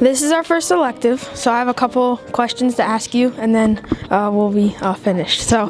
This is our first elective, so I have a couple questions to ask you, and then we'll be finished. So,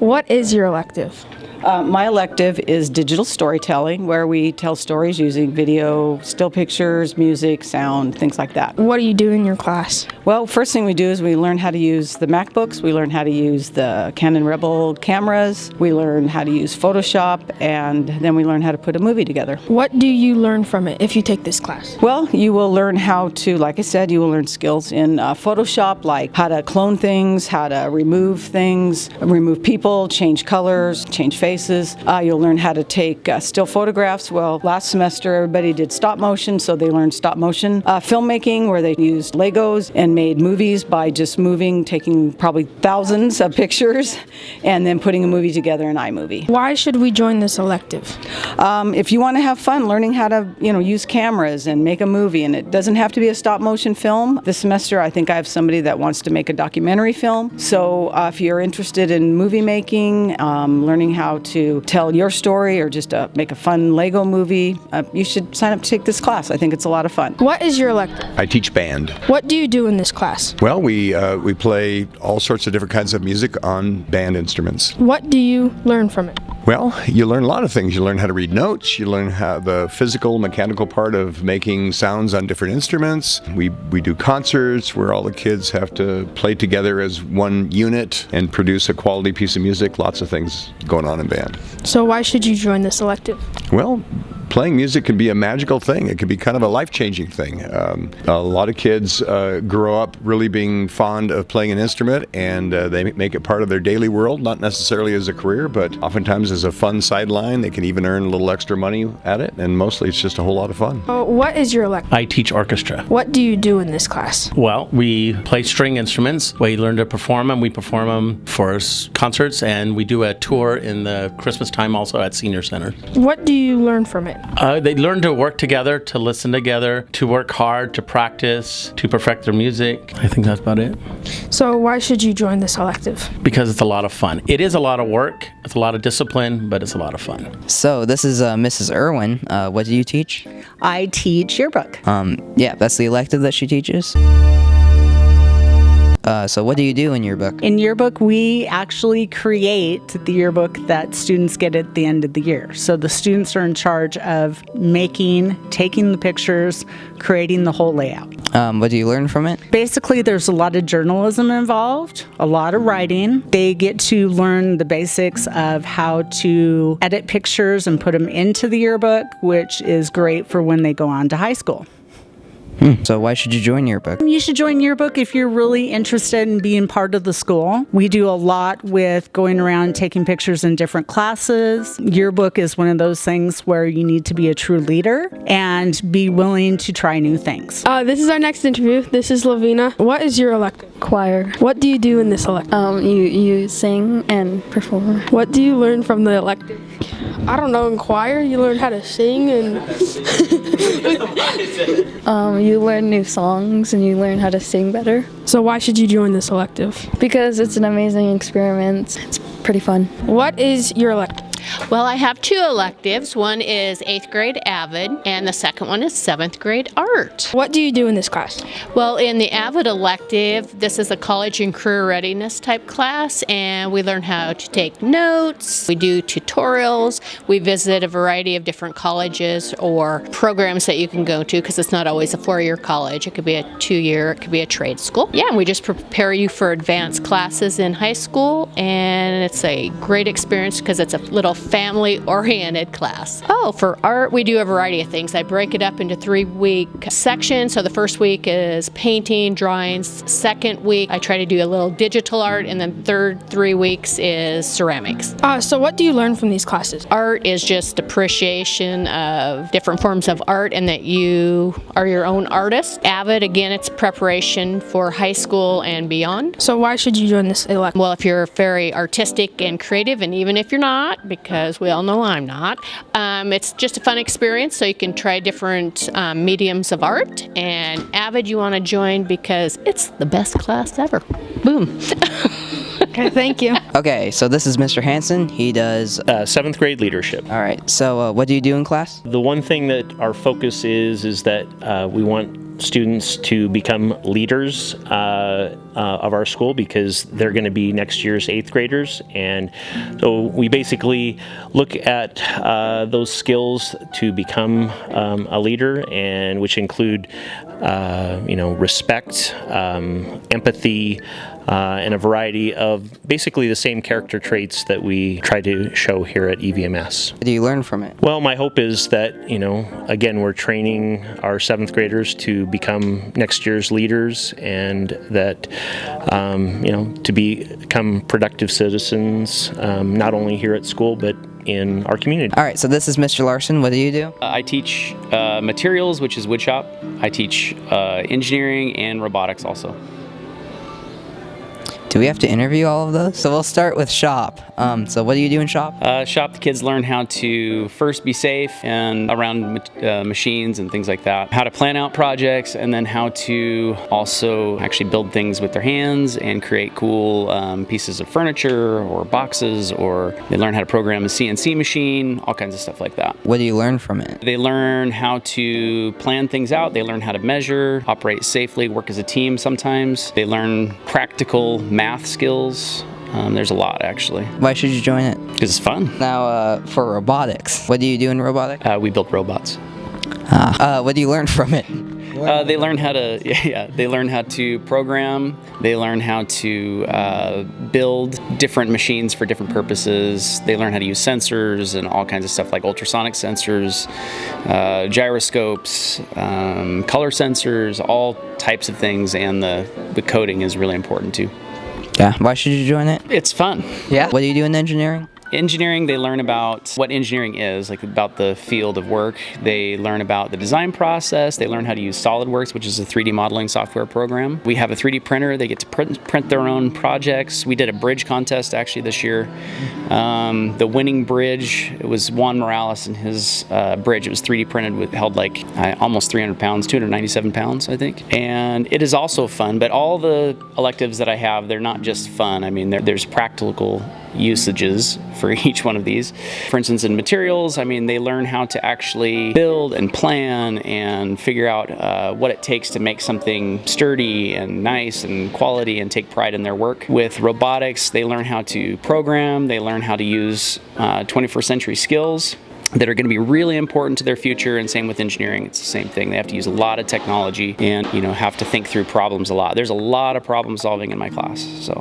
what is your elective? My elective is digital storytelling, where we tell stories using video, still pictures, music, sound, things like that. What do you do in your class? Well, first thing we do is we learn how to use the MacBooks, we learn how to use the Canon Rebel cameras, we learn how to use Photoshop, and then we learn how to put a movie together. What do you learn from it if you take this class? Well, you will learn how to, like I said, you will learn skills in Photoshop, like how to clone things, how to remove things, remove people, change colors, change faces. You'll learn how to take still photographs. Well, last semester everybody did stop motion, so they learned stop motion filmmaking, where they used Legos and made movies by just moving, taking probably thousands of pictures, and then putting a movie together in iMovie. Why should we join this elective? If you want to have fun learning how to, use cameras and make a movie, and it doesn't have to be a stop motion film. This semester, I think I have somebody that wants to make a documentary film. So if you're interested in movie making, learning how to tell your story, or just make a fun Lego movie, you should sign up to take this class. I think it's a lot of fun. What is your elective? I teach band. What do you do in this class? Well, we play all sorts of different kinds of music on band instruments. What do you learn from it? Well, you learn a lot of things. You learn how to read notes. You learn how the physical, mechanical part of making sounds on different instruments. We do concerts where all the kids have to play together as one unit and produce a quality piece of music. Lots of things going on in band. So why should you join this elective? Well, playing music can be a magical thing. It can be kind of a life-changing thing. A lot of kids grow up really being fond of playing an instrument, and they make it part of their daily world, not necessarily as a career, but oftentimes as a fun sideline. They can even earn a little extra money at it, and mostly it's just a whole lot of fun. What is your elective? I teach orchestra. What do you do in this class? Well, we play string instruments. We learn to perform them. We perform them for concerts, and we do a tour in the Christmas time also at senior center. What do you learn from it? They learn to work together, to listen together, to work hard, to practice, to perfect their music. I think that's about it. So why should you join this elective? Because it's a lot of fun. It is a lot of work, it's a lot of discipline, but it's a lot of fun. So this is Mrs. Irwin. What do you teach? I teach yearbook. Yeah, that's the elective that she teaches. So what do you do in yearbook? In yearbook, we actually create the yearbook that students get at the end of the year. So the students are in charge of taking the pictures, creating the whole layout. What do you learn from it? Basically, there's a lot of journalism involved, a lot of writing. They get to learn the basics of how to edit pictures and put them into the yearbook, which is great for when they go on to high school. So why should you join yearbook? You should join yearbook if you're really interested in being part of the school. We do a lot with going around taking pictures in different classes. Yearbook is one of those things where you need to be a true leader and be willing to try new things. This is our next interview. This is Lavina. What is your elective? Choir. What do you do in this elective? You sing and perform. What do you learn from the elective? I don't know, in choir you learn how to sing and You learn new songs and you learn how to sing better. So why should you join this elective? Because it's an amazing experience. It's pretty fun. What is your elective? Well, I have two electives. One is 8th grade AVID, and the second one is 7th grade art. What do you do in this class? Well, in the AVID elective, this is a college and career readiness type class, and we learn how to take notes. We do tutorials. We visit a variety of different colleges or programs that you can go to, because it's not always a 4-year college. It could be a 2-year, it could be a trade school. Yeah, and we just prepare you for advanced classes in high school, and it's a great experience because it's a little family-oriented class. Oh, for art, we do a variety of things. I break it up into 3-week sections. So the first week is painting, drawings. Second week, I try to do a little digital art. And then third 3 weeks is ceramics. So what do you learn from these classes? Art is just appreciation of different forms of art and that you are your own artist. AVID, again, it's preparation for high school and beyond. So why should you join this elective? Well, if you're very artistic and creative, and even if you're not, because we all know I'm not. It's just a fun experience, so you can try different mediums of art. And AVID you want to join because it's the best class ever. Boom. Okay, thank you. Okay, so this is Mr. Hansen. He does 7th grade leadership. All right. So what do you do in class? The one thing that our focus is that we want students to become leaders of our school because they're going to be next year's 8th graders. And so we basically look at those skills to become a leader, and which include respect, empathy, and a variety of basically the same character traits that we try to show here at EVMS. What do you learn from it? Well, my hope is that, again, we're training our 7th graders to become next year's leaders, and that, to become productive citizens, not only here at school, but in our community. All right, so this is Mr. Larson. What do you do? I teach materials, which is woodshop. I teach engineering and robotics also. Do we have to interview all of those? So we'll start with shop. So what do you do in shop? Shop, the kids learn how to first be safe and around machines and things like that, how to plan out projects, and then how to also actually build things with their hands and create cool pieces of furniture or boxes, or they learn how to program a CNC machine, all kinds of stuff like that. What do you learn from it? They learn how to plan things out, they learn how to measure, operate safely, work as a team sometimes. They learn practical math skills. There's a lot, actually. Why should you join it? Because it's fun. Now, for robotics, what do you do in robotics? We build robots. What do you learn from it? They learn how to, they learn how to program. They learn how to build different machines for different purposes. They learn how to use sensors and all kinds of stuff like ultrasonic sensors, gyroscopes, color sensors, all types of things, and the coding is really important too. Yeah. Why should you join it? It's fun. Yeah. What do you do in engineering? Engineering, they learn about what engineering is, like about the field of work. They learn about the design process. They learn how to use SolidWorks, which is a 3D modeling software program. We have a 3D printer. They get to print their own projects. We did a bridge contest actually this year. The winning bridge, it was Juan Morales and his bridge. It was 3D printed, held like almost 300 pounds, 297 pounds, I think. And it is also fun, but all the electives that I have, they're not just fun. I mean, there's practical usages for each one of these. For instance, in materials, they learn how to actually build and plan and figure out what it takes to make something sturdy and nice and quality and take pride in their work. With robotics, they learn how to program, they learn how to use 21st century skills that are going to be really important to their future, and same with engineering. It's the same thing. They have to use a lot of technology and have to think through problems a lot. There's a lot of problem solving in my class. So